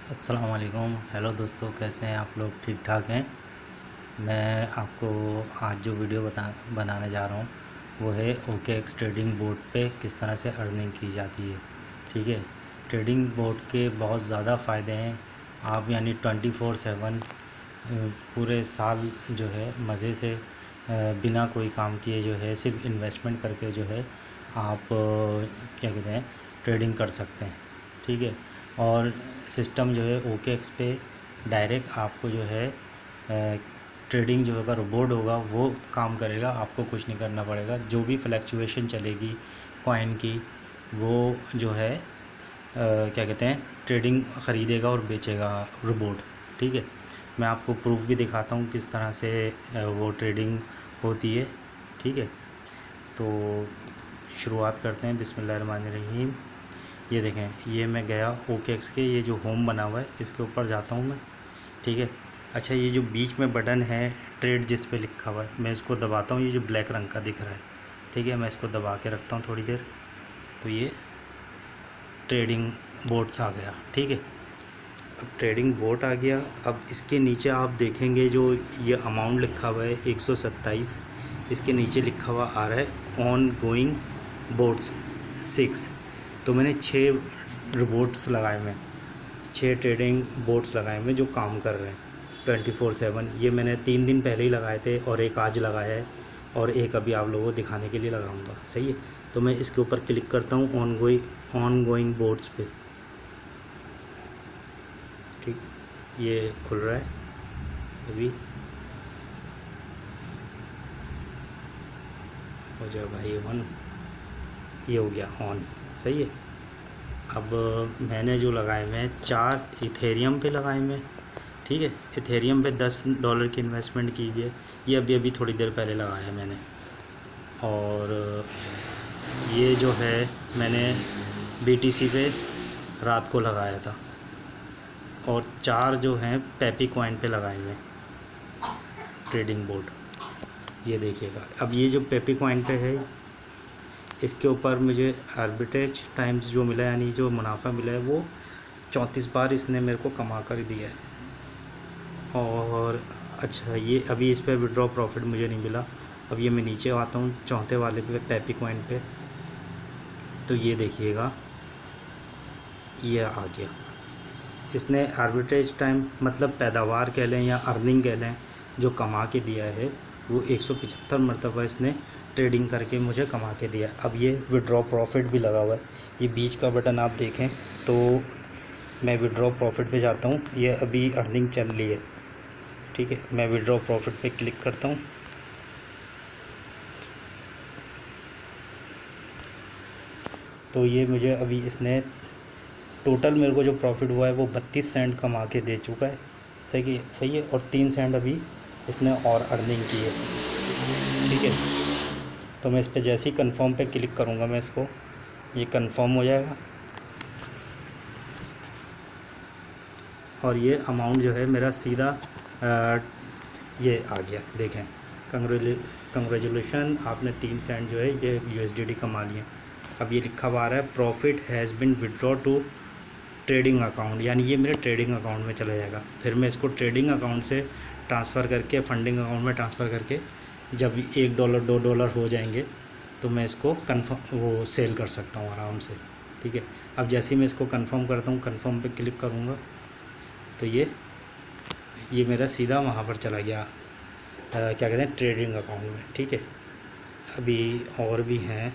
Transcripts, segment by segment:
अस्सलाम वालेकुम। हेलो दोस्तों, कैसे हैं आप लोग? ठीक ठाक हैं। मैं आपको आज जो वीडियो बनाने जा रहा हूँ वो है OKX ट्रेडिंग बोर्ड पे किस तरह से अर्निंग की जाती है। ठीक है, ट्रेडिंग बोर्ड के बहुत ज़्यादा फ़ायदे हैं। आप यानी 24/7 पूरे साल जो है मज़े से बिना कोई काम किए जो है सिर्फ इन्वेस्टमेंट करके जो है आप क्या कहते हैं ट्रेडिंग कर सकते हैं। ठीक है, और सिस्टम जो है OKX पे डायरेक्ट आपको जो है ट्रेडिंग जो होगा रोबोट होगा वो काम करेगा, आपको कुछ नहीं करना पड़ेगा। जो भी फ्लैक्चुएशन चलेगी कॉइन की वो जो है क्या कहते हैं ट्रेडिंग ख़रीदेगा और बेचेगा रोबोट। ठीक है, मैं आपको प्रूफ भी दिखाता हूँ किस तरह से वो ट्रेडिंग होती है। ठीक है, तो शुरुआत करते हैं। बिस्मिल्लाहिर्रहमानिर्रहीम। ये देखें, ये मैं गया OKX के, ये जो होम बना हुआ है इसके ऊपर जाता हूँ मैं। ठीक है, अच्छा ये जो बीच में बटन है ट्रेड जिस पे लिखा हुआ है मैं इसको दबाता हूँ, ये जो ब्लैक रंग का दिख रहा है। ठीक है, मैं इसको दबा के रखता हूँ थोड़ी देर, तो ये ट्रेडिंग बोर्ड्स आ गया। ठीक है, अब ट्रेडिंग बोर्ड आ गया। अब इसके नीचे आप देखेंगे जो ये अमाउंट लिखा हुआ है 127, इसके नीचे लिखा हुआ आ रहा है ऑन गोइंग बोर्ड्स 6। तो मैंने 6 रोबोट्स लगाए हुए हैं, 6 ट्रेडिंग बोर्ड्स लगाए हुए हैं जो काम कर रहे हैं 24/7। ये मैंने 3 दिन पहले ही लगाए थे और एक आज लगाया है और एक अभी आप लोगों को दिखाने के लिए लगाऊंगा। सही है, तो मैं इसके ऊपर क्लिक करता हूँ ऑन गोइंग बोर्ड्स पे। ठीक, ये खुल रहा है अभी, हो जाए भाई ऑन। ये हो गया ऑन। सही है, अब मैंने जो लगाए हुए हैं 4 इथेरियम पे लगाए हुए हैं। ठीक है, इथेरियम पे $10 की इन्वेस्टमेंट की हुई है। ये अभी अभी थोड़ी देर पहले लगाया है मैंने। और ये जो है मैंने BTC पे रात को लगाया था। और 4 जो हैं पेपी कॉइन पे लगाए हुए हैं ट्रेडिंग बोर्ड। ये देखिएगा, अब ये जो पेपी कॉइन पे है इसके ऊपर मुझे आर्बिट्रेज टाइम्स जो मिला यानी जो मुनाफा मिला है वो 34 बार इसने मेरे को कमा कर दिया है। और अच्छा, ये अभी इस पर विड्रॉ प्रॉफिट मुझे नहीं मिला। अब ये मैं नीचे आता हूँ चौथे वाले पे पेपी कॉइन पे, तो ये देखिएगा ये आ गया। इसने आर्बिट्रेज टाइम मतलब पैदावार कह लें या अर्निंग कह लें जो कमा के दिया है वो 175 मरतबा इसने ट्रेडिंग करके मुझे कमा के दिया। अब ये विड्रॉ प्रॉफिट भी लगा हुआ है, ये बीच का बटन आप देखें तो मैं विड्रॉ प्रॉफिट पे जाता हूँ, ये अभी अर्निंग चल रही है। ठीक है, मैं विड्रॉ प्रॉफिट पे क्लिक करता हूँ, तो ये मुझे अभी इसने टोटल मेरे को जो प्रॉफिट हुआ है वो 32 सेंट कमा के दे चुका है। सही है, और 3 सेंट अभी इसने और अर्निंग की है। ठीक है, तो मैं इस पर जैसे ही कंफर्म पे क्लिक करूँगा मैं इसको, ये कंफर्म हो जाएगा और ये अमाउंट जो है मेरा सीधा ये आ गया। देखें, कंग्रेचुलेशन, आपने 3 सेंट जो है ये USDT कमा लिए। अब ये लिखा हुआ आ रहा है profit has been withdraw to trading account, यानी ये मेरे ट्रेडिंग अकाउंट में चला जाएगा। फिर मैं इसको ट्रेडिंग अकाउंट से ट्रांसफ़र करके फंडिंग अकाउंट में ट्रांसफ़र करके जब $1 $2 हो जाएंगे तो मैं इसको कन्फर्म वो सेल कर सकता हूँ आराम से। ठीक है, अब जैसे ही मैं इसको कंफर्म करता हूँ, कंफर्म पे क्लिक करूँगा तो ये मेरा सीधा वहाँ पर चला गया क्या कहते हैं ट्रेडिंग अकाउंट में। ठीक है, अभी और भी हैं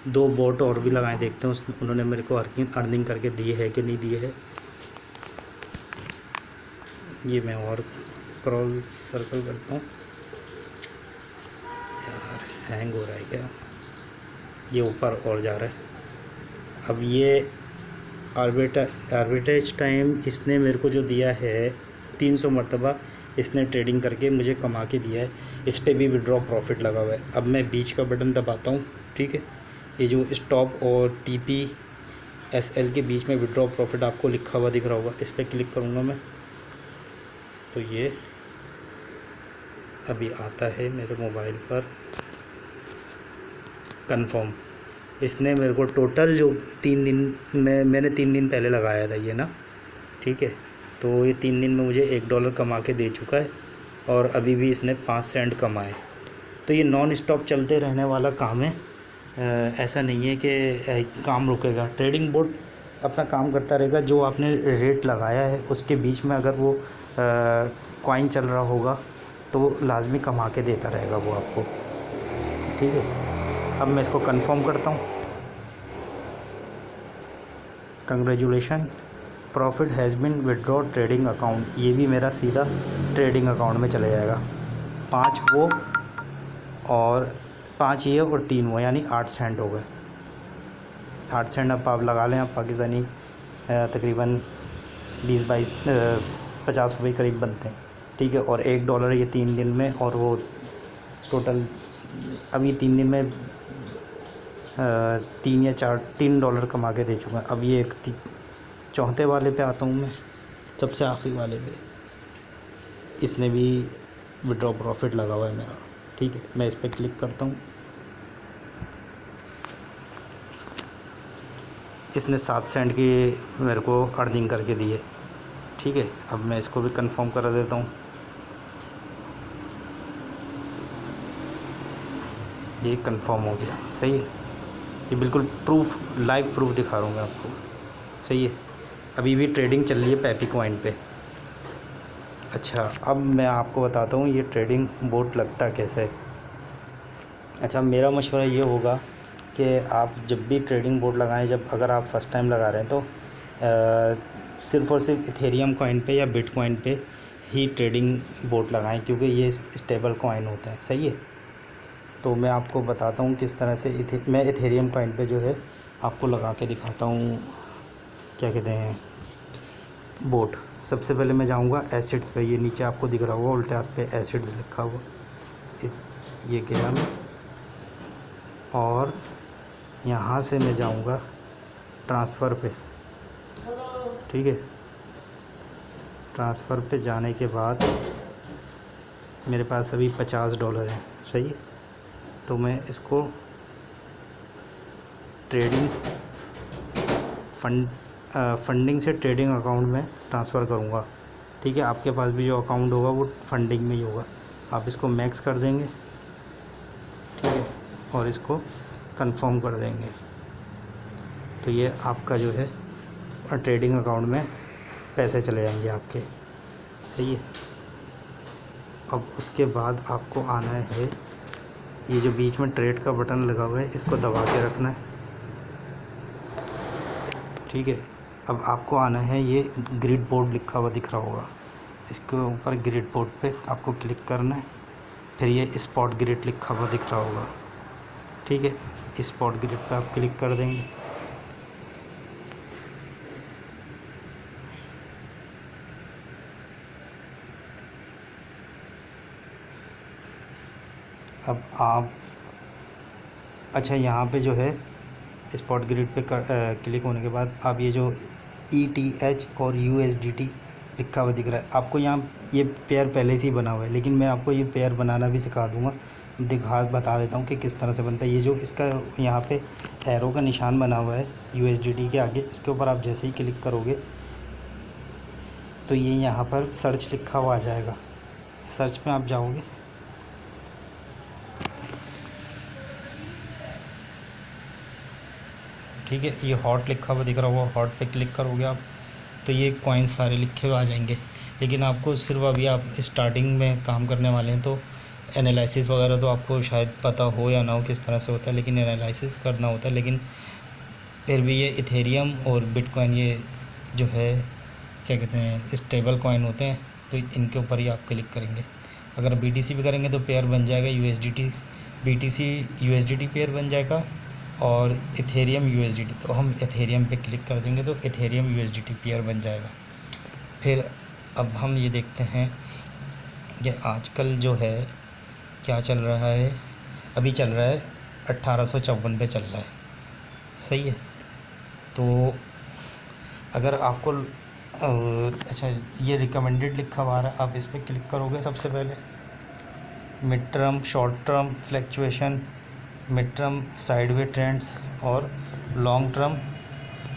2 बोट और भी लगाए, देखते हैं उन्होंने मेरे को अर्निंग करके दी है कि नहीं दी है। ये मैं और क्रॉल सर्कल करता हूँ, यार हैंग हो रहा है क्या, ये ऊपर और जा रहा है। अब ये आर्बिट्रेज टाइम इसने मेरे को जो दिया है 300 मरतबा इसने ट्रेडिंग करके मुझे कमा के दिया है। इस पर भी विड्रॉ प्रॉफिट लगा हुआ है। अब मैं बीच का बटन दबाता हूँ। ठीक है, ये जो स्टॉप और TPSL के बीच में विड्रॉ प्रॉफिट आपको लिखा हुआ दिख रहा होगा, इस पर क्लिक करूँगा मैं तो ये अभी आता है मेरे मोबाइल पर कंफर्म। इसने मेरे को टोटल जो 3 दिन मैंने 3 दिन पहले लगाया था ये ना, ठीक है। तो ये 3 दिन में मुझे $1 कमा के दे चुका है और अभी भी इसने 5 सेंट कमाए। तो ये नॉन स्टॉप चलते रहने वाला काम है। ऐसा नहीं है कि काम रुकेगा। ट्रेडिंग बोर्ड अपना काम करता रहेगा। जो आपने रेट लगाया है उसके बीच में अगर वो कॉइन चल रहा होगा तो लाजमी कमा के देता रहेगा वो आपको, ठीक है। अब मैं इसको कंफर्म करता हूँ। Congratulation, profit has been withdraw trading account. ये भी मेरा सीधा ट्रेडिंग अकाउंट में चले जाएगा। 5 वो और 5 ये और 3 वो, यानी 8 सेंट हो गए। 8 सेंट अब आप लगा लें, आप पाकिस्तानी तकरीबन 20-22 50 रुपये करीब बनते हैं, ठीक है। और $1 ये 3 दिन में, और वो टोटल अभी 3 दिन में 3 या 4 $3 कमा के दे चुका है। अब ये एक चौथे वाले पे आता हूँ मैं, सबसे आखिरी वाले पे। इसने भी विड्रॉ प्रॉफिट लगा हुआ है मेरा, ठीक है। मैं इस पर क्लिक करता हूँ। इसने 7 सेंट की मेरे को अर्निंग करके दी है, ठीक है। अब मैं इसको भी कंफर्म कर देता हूँ। ये कंफर्म हो गया, सही है। ये बिल्कुल प्रूफ, लाइव प्रूफ दिखा रहा हूँ मैं आपको, सही है। अभी भी ट्रेडिंग चल रही है पैपी कॉइन पे। अच्छा, अब मैं आपको बताता हूँ ये ट्रेडिंग बोट लगता कैसे है। अच्छा, मेरा मशवरा ये होगा कि आप जब भी ट्रेडिंग बोर्ड लगाएं, जब अगर आप फ़र्स्ट टाइम लगा रहे हैं तो सिर्फ़ और सिर्फ इथेरियम कॉइन पे या बिटकॉइन पे ही ट्रेडिंग बोर्ड लगाएं, क्योंकि ये स्टेबल कॉइन होता है, सही है। तो मैं आपको बताता हूँ किस तरह से मैं इथेरियम कॉइन पे जो है आपको लगा के दिखाता हूँ, क्या कहते हैं, बोट। सबसे पहले मैं जाऊँगा एसिड्स पे। ये नीचे आपको दिख रहा होगा उल्टे हाथ पे एसिड्स लिखा हुआ, ये गया मैं, और यहाँ से मैं जाऊँगा ट्रांसफ़र पे, ठीक है। ट्रांसफ़र पे जाने के बाद मेरे पास अभी $50 हैं, सही है। तो मैं इसको फंडिंग से ट्रेडिंग अकाउंट में ट्रांसफ़र करूँगा, ठीक है। आपके पास भी जो अकाउंट होगा वो फंडिंग में ही होगा। आप इसको मैक्स कर देंगे, ठीक है, और इसको कंफर्म कर देंगे। तो ये आपका जो है ट्रेडिंग अकाउंट में पैसे चले जाएंगे आपके, सही है। अब उसके बाद आपको आना है, ये जो बीच में ट्रेड का बटन लगा हुआ है इसको दबा के रखना है, ठीक है। अब आपको आना है, ये ग्रिड बोर्ड लिखा हुआ दिख रहा होगा, इसके ऊपर ग्रिड बोर्ड पे आपको क्लिक करना है। फिर ये स्पॉट ग्रिड लिखा हुआ दिख रहा होगा, ठीक है। स्पॉट ग्रिड पे आप क्लिक कर देंगे। अब आप, अच्छा, यहाँ पे जो है स्पॉट ग्रिड पे क्लिक होने के बाद आप ये जो ETH और USDT लिखा हुआ दिख रहा है, आपको यहाँ ये पेयर पहले से ही बना हुआ है, लेकिन मैं आपको ये पेयर बनाना भी सिखा दूँगा, बता देता हूँ कि किस तरह से बनता है। ये जो इसका यहाँ पे एरो का निशान बना हुआ है USDT के आगे, इसके ऊपर आप जैसे ही क्लिक करोगे तो ये यहाँ पर सर्च लिखा हुआ आ जाएगा। सर्च में आप जाओगे, ठीक है। ये हॉट लिखा हुआ दिख रहा होगा, हॉट पे क्लिक करोगे आप तो ये कॉइन्स सारे लिखे हुए आ जाएंगे। लेकिन आपको सिर्फ अभी आप स्टार्टिंग में काम करने वाले हैं तो एनालिसिस वगैरह तो आपको शायद पता हो या ना हो किस तरह से होता है, लेकिन एनालिसिस करना होता है। लेकिन फिर भी ये इथेरियम और बिटकॉइन ये जो है क्या कहते हैं स्टेबल कॉइन होते हैं, तो इनके ऊपर ही आप क्लिक करेंगे। अगर BTC भी करेंगे तो पेयर बन जाएगा USDT BTC USDT पेयर बन जाएगा, और इथेरियम USDT। तो हम इथेरियम पे क्लिक कर देंगे तो इथेरियम USDT पेयर बन जाएगा। फिर अब हम ये देखते हैं कि आजकल जो है क्या चल रहा है। अभी चल रहा है 1854 पे चल रहा है, सही है। तो अगर आपको अच्छा, ये रिकमेंडेड लिखा हुआ है, आप इस पर क्लिक करोगे। सबसे पहले mid term, short term fluctuation, mid term sideway trends और लॉन्ग टर्म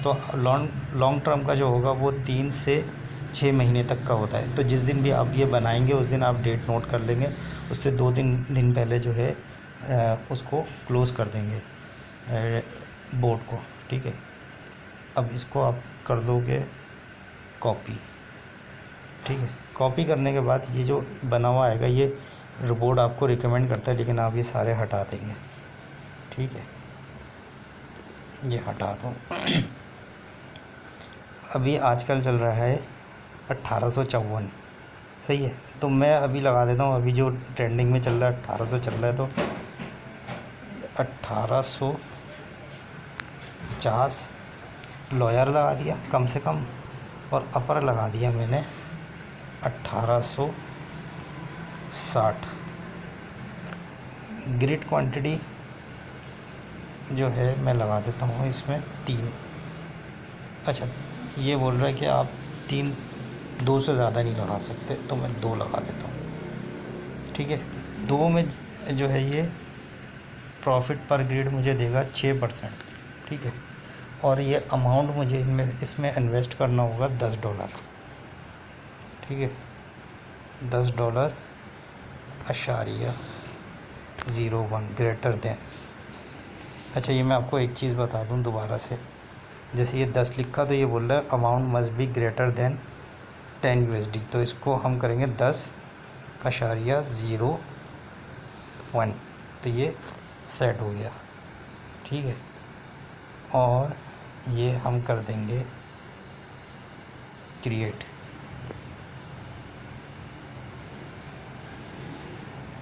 तो लॉन्ग टर्म का जो होगा वो 3 से 6 महीने तक का होता है। तो जिस दिन भी आप ये बनाएंगे उस दिन आप डेट नोट कर लेंगे, उससे 2 दिन पहले जो है उसको क्लोज़ कर देंगे बोर्ड को, ठीक है। अब इसको आप कर दोगे कॉपी, ठीक है। कॉपी करने के बाद ये जो बना हुआ आएगा ये बोर्ड आपको रिकमेंड करता है, लेकिन आप ये सारे हटा देंगे, ठीक है। ये हटा दो। अभी आजकल चल रहा है 1854, सही है। तो मैं अभी लगा देता हूँ, अभी जो ट्रेंडिंग में चल रहा है 1800 चल रहा है, तो 1850 लॉयर लगा दिया कम से कम, और अपर लगा दिया मैंने 1860। ग्रिड क्वांटिटी जो है मैं लगा देता हूँ इसमें 3। अच्छा, ये बोल रहा है कि आप 2 से ज़्यादा नहीं लगा सकते, तो मैं 2 लगा देता हूँ, ठीक है। 2 में जो है ये प्रॉफिट पर ग्रिड मुझे देगा 6%, ठीक है। और ये अमाउंट मुझे इसमें इन्वेस्ट करना होगा $10, ठीक है। $10.01 ग्रेटर देन। अच्छा, ये मैं आपको एक चीज़ बता दूं दोबारा से, जैसे ये 10 लिखा तो ये बोल रहा है amount must be greater than 10 USD, तो इसको हम करेंगे 10.01, तो ये सेट हो गया, ठीक है। और ये हम कर देंगे create,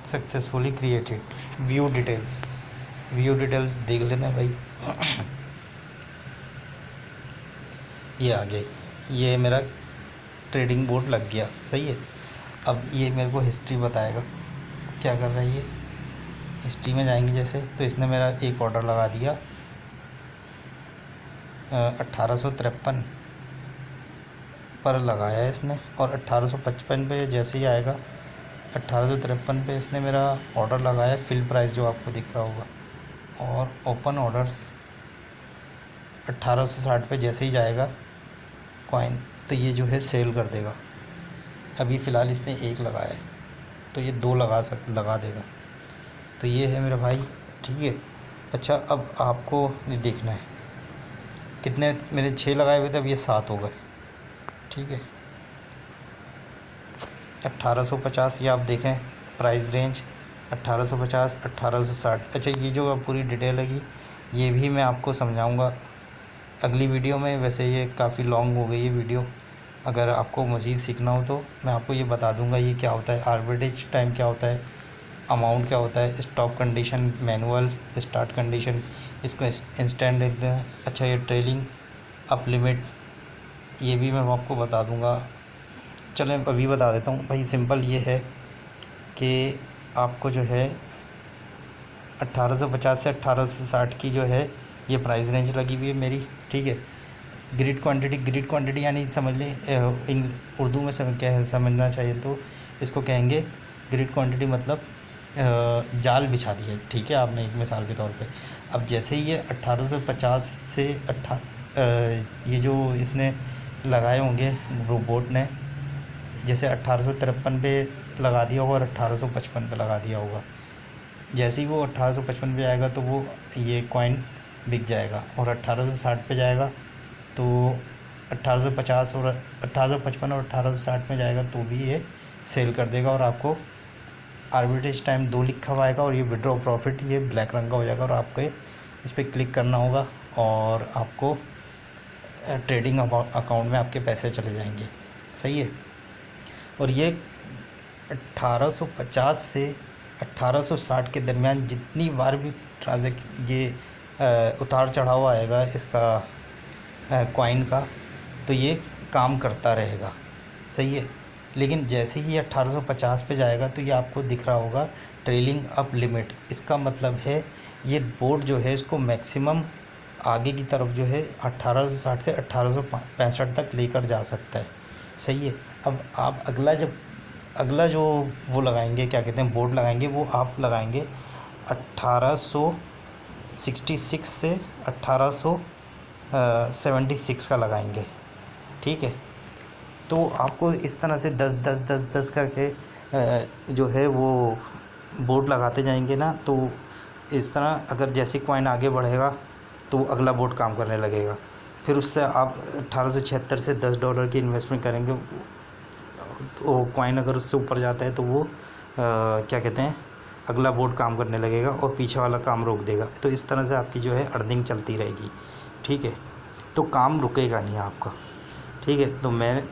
successfully created. View details देख लेते हैं भाई। ये आ गया, ये मेरा ट्रेडिंग बोर्ड लग गया, सही है। अब ये मेरे को हिस्ट्री बताएगा क्या कर रहा है ये। हिस्ट्री में जाएंगे जैसे, तो इसने मेरा एक ऑर्डर लगा दिया 1853 पर लगाया है इसने, और 1855 पे जैसे ही आएगा 1853 पे इसने मेरा ऑर्डर लगाया, फिल प्राइस जो आपको दिख रहा होगा, और ओपन ऑर्डर्स 1860 पे जैसे ही जाएगा कॉइन, तो ये जो है सेल कर देगा। अभी फ़िलहाल इसने 1 लगाया है, तो ये 2 लगा देगा। तो ये है मेरा भाई, ठीक है। अच्छा, अब आपको ये देखना है कितने मेरे 6 लगाए हुए थे, अब ये 7 हो गए, ठीक है। 1850 ये आप देखें प्राइस रेंज 1850 1860। अच्छा, ये जो पूरी डिटेल है ये भी मैं आपको समझाऊंगा अगली वीडियो में। वैसे ये काफ़ी लॉन्ग हो गई है वीडियो, अगर आपको मज़ीद सीखना हो तो मैं आपको ये बता दूंगा ये क्या होता है, आर्बिट्रेज टाइम क्या होता है, अमाउंट क्या होता है, stop condition, manual start condition, इसको इंस्टेंट देते हैं। अच्छा, ये ट्रेलिंग अप लिमिट ये भी मैं आपको बता दूंगा। चलें अभी बता देता हूँ भाई। सिंपल ये है कि आपको जो है 1850 से 1860 की जो है ये प्राइस रेंज लगी हुई है मेरी, ठीक है। ग्रिड क्वांटिटी यानी समझ लें उर्दू में क्या समझना चाहिए, तो इसको कहेंगे ग्रिड क्वांटिटी मतलब जाल बिछा दी है, ठीक है, आपने एक मिसाल के तौर पे। अब जैसे ही ये 1850 से ये जो इसने लगाए होंगे रोबोट ने, जैसे 1853 पे लगा दिया होगा और 1855 पे लगा दिया होगा, जैसे ही वो 1855 पे आएगा तो वो ये कॉइन बिक जाएगा, और 1860 पे जाएगा तो 1850 और 1855 और 1860 में जाएगा तो भी ये सेल कर देगा, और आपको आर्बिट्रेज टाइम 2 लिखा हुआ आएगा, और ये विड्रॉ प्रॉफिट ये ब्लैक रंग का हो जाएगा, और आपको इस पर क्लिक करना होगा और आपको ट्रेडिंग अकाउंट में आपके पैसे चले जाएंगे, सही है। और ये 1850 से 1860 के दरमियान जितनी बार भी ये उतार चढ़ाव आएगा इसका कॉइन का, तो ये काम करता रहेगा, सही है। लेकिन जैसे ही 1850 पे जाएगा तो ये आपको दिख रहा होगा ट्रेलिंग अप लिमिट। इसका मतलब है ये बोर्ड जो है इसको मैक्सिमम आगे की तरफ जो है 1860 से 1865 तक लेकर जा सकता है, सही है। अब आप अगला जो वो लगाएंगे, क्या कहते हैं, बोर्ड लगाएंगे, वो आप लगाएंगे 1866 से 1800 76 का लगाएंगे। ठीक है, तो आपको इस तरह से 10 10 10 10 करके जो है वो बोर्ड लगाते जाएंगे ना, तो इस तरह अगर जैसे कॉइन आगे बढ़ेगा तो अगला बोर्ड काम करने लगेगा। फिर उससे आप 1876 से $10 की इन्वेस्टमेंट करेंगे, वो कॉइन अगर उससे ऊपर जाता है तो वो क्या कहते हैं, अगला बोर्ड काम करने लगेगा और पीछे वाला काम रोक देगा। तो इस तरह से आपकी जो है अर्निंग चलती रहेगी। ठीक है, तो काम रुकेगा नहीं आपका। ठीक है, तो मैं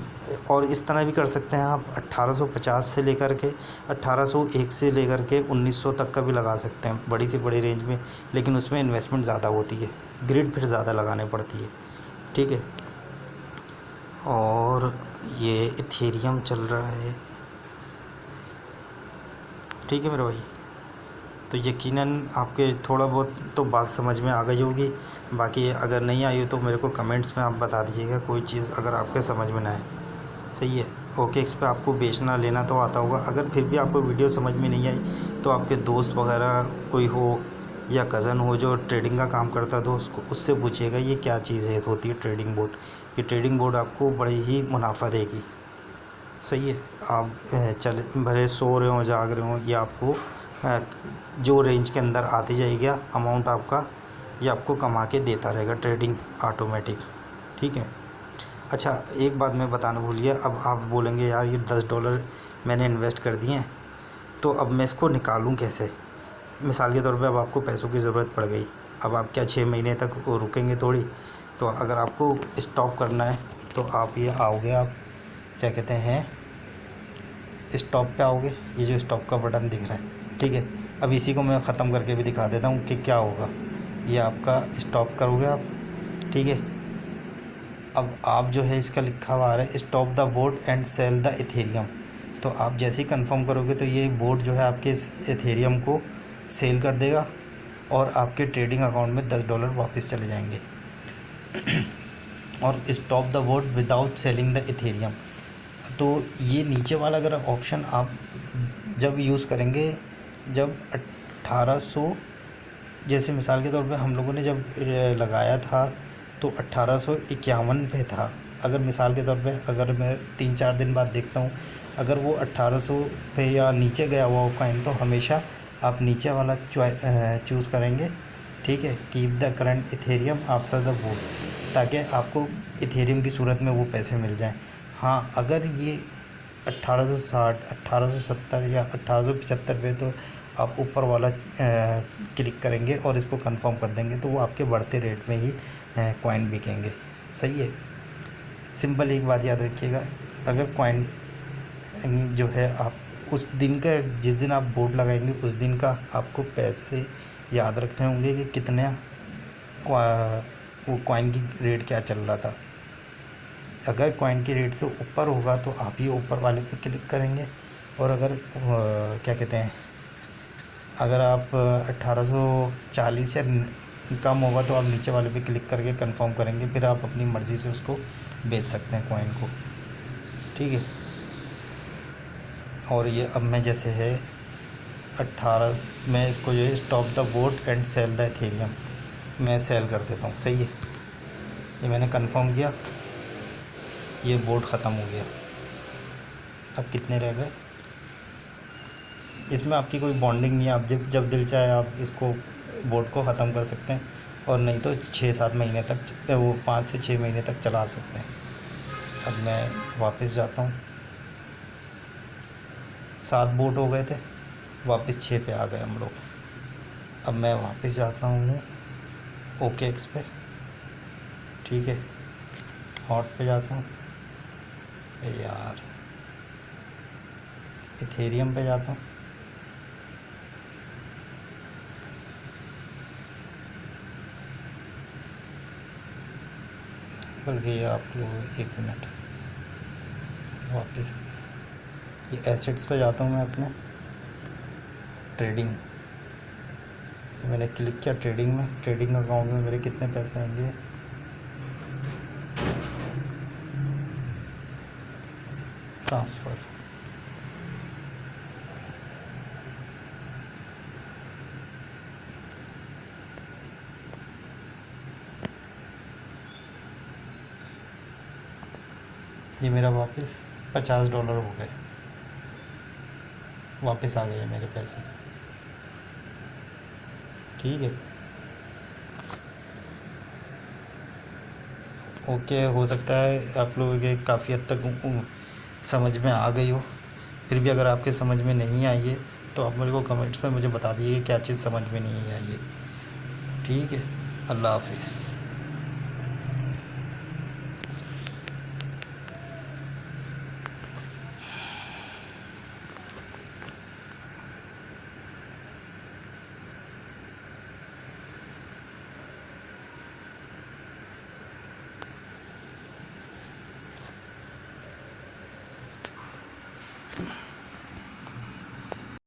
और इस तरह भी कर सकते हैं आप 1850 से लेकर के 1801 से लेकर के 1900 तक का भी लगा सकते हैं, बड़ी से बड़ी रेंज में, लेकिन उसमें इन्वेस्टमेंट ज़्यादा होती है, ग्रिड फिर ज़्यादा लगाने पड़ती है। ठीक है, और ये इथेरियम चल रहा है। ठीक है मेरे भाई, तो यकीनन आपके थोड़ा बहुत तो बात समझ में आ गई होगी। बाकी अगर नहीं आई हो तो मेरे को कमेंट्स में आप बता दीजिएगा, कोई चीज़ अगर आपके समझ में ना आए। सही है, OKX पे आपको बेचना लेना तो आता होगा। अगर फिर भी आपको वीडियो समझ में नहीं आई तो आपके दोस्त वगैरह कोई हो या कज़न हो जो ट्रेडिंग का काम करता, तो उससे पूछिएगा ये क्या चीज़ है होती है ट्रेडिंग बोर्ड। ये ट्रेडिंग बोर्ड आपको बड़े ही मुनाफा देगी। सही है, आप चल भले सो रहे हो जाग रहे हो, ये आपको जो रेंज के अंदर आती जाएगा अमाउंट आपका, ये आपको कमा के देता रहेगा ट्रेडिंग ऑटोमेटिक। ठीक है, अच्छा एक बात मैं बताना भूल गया। अब आप बोलेंगे यार ये $10 मैंने इन्वेस्ट कर दिए हैं, तो अब मैं इसको निकालूं कैसे। मिसाल के तौर पे अब आपको पैसों की ज़रूरत पड़ गई, अब आप क्या 6 महीने तक वो रुकेंगे थोड़ी। तो अगर आपको स्टॉप करना है तो आप ये आओगे, आप क्या कहते हैं, स्टॉप पे आओगे, ये जो स्टॉप का बटन दिख रहा है। ठीक है, अब इसी को मैं ख़त्म करके भी दिखा देता हूँ कि क्या होगा। ये आपका स्टॉप करोगे आप। ठीक है, अब आप जो है इसका लिखा हुआ आ रहा है stop the board and sell the Ethereum. तो आप जैसे ही कंफर्म करोगे तो ये बोर्ड जो है आपके इस इथेरियम को सेल कर देगा और आपके ट्रेडिंग अकाउंट में $10 वापस चले जाएंगे। और stop the board without selling the Ethereum, तो ये नीचे वाला अगर ऑप्शन आप जब यूज़ करेंगे, जब 1800, जैसे मिसाल के तौर पे हम लोगों ने जब लगाया था तो 1851 पे था। अगर मिसाल के तौर पे अगर मैं 3-4 दिन बाद देखता हूँ अगर वो 1800 पे या नीचे गया हुआ कॉइन, तो हमेशा आप नीचे वाला चूज़ करेंगे। ठीक है, keep the current Ethereum after the board, ताकि आपको इथेरियम की सूरत में वो पैसे मिल जाएं। हाँ, अगर ये 1860, 1870 या 1875 पे, तो आप ऊपर वाला क्लिक करेंगे और इसको कंफर्म कर देंगे, तो वो आपके बढ़ते रेट में ही कॉइन बिकेंगे। सही है, सिंपल एक बात याद रखिएगा, अगर कॉइन जो है आप उस दिन का, जिस दिन आप बोर्ड लगाएंगे उस दिन का आपको पैसे याद रखने होंगे कि कितने वो कॉइन की रेट क्या चल रहा था। अगर कॉइन की रेट से ऊपर होगा तो आप ये ऊपर वाले पे क्लिक करेंगे, और अगर क्या कहते हैं, अगर आप 1840 या कम होगा तो आप नीचे वाले पे क्लिक करके कंफर्म करेंगे, फिर आप अपनी मर्ज़ी से उसको बेच सकते हैं कॉइन को। ठीक है, और ये अब मैं जैसे है 18, मैं इसको जो है stop the board and sell the Ethereum मैं सेल कर देता हूँ। सही है, ये मैंने कंफर्म किया, ये बोर्ड ख़त्म हो गया। अब कितने रह गए, इसमें आपकी कोई बॉन्डिंग नहीं है, आप जब जब दिल चाहे आप इसको बोर्ड को ख़त्म कर सकते हैं, और नहीं तो 6-7 महीने तक, वो 5 से 6 महीने तक चला सकते हैं। अब मैं वापस जाता हूँ, 7 बोर्ड हो गए थे, वापस 6 पे आ गए हम लोग। अब मैं वापस जाता हूँ OKX पे। ठीक है, हॉट पे जाता हूँ, यार इथेरियम पे जाता हूँ, बल्कि ये आप लोग 1 मिनट, वापस ये एसेट्स पे जाता हूँ मैं अपने ट्रेडिंग, ये मैंने क्लिक किया ट्रेडिंग में, ट्रेडिंग अकाउंट में मेरे कितने पैसे आएंगे, ट्रांसफ़र, ये मेरा वापस $50 हो गए, वापस आ गए मेरे पैसे। ठीक है, ओके। हो सकता है आप लोगों के काफ़ी हद तक समझ में आ गई हो। फिर भी अगर आपके समझ में नहीं आई है तो आप मेरे को कमेंट्स में मुझे बता दीजिए क्या चीज़ समझ में नहीं आई है। ठीक है, अल्लाह हाफिज़।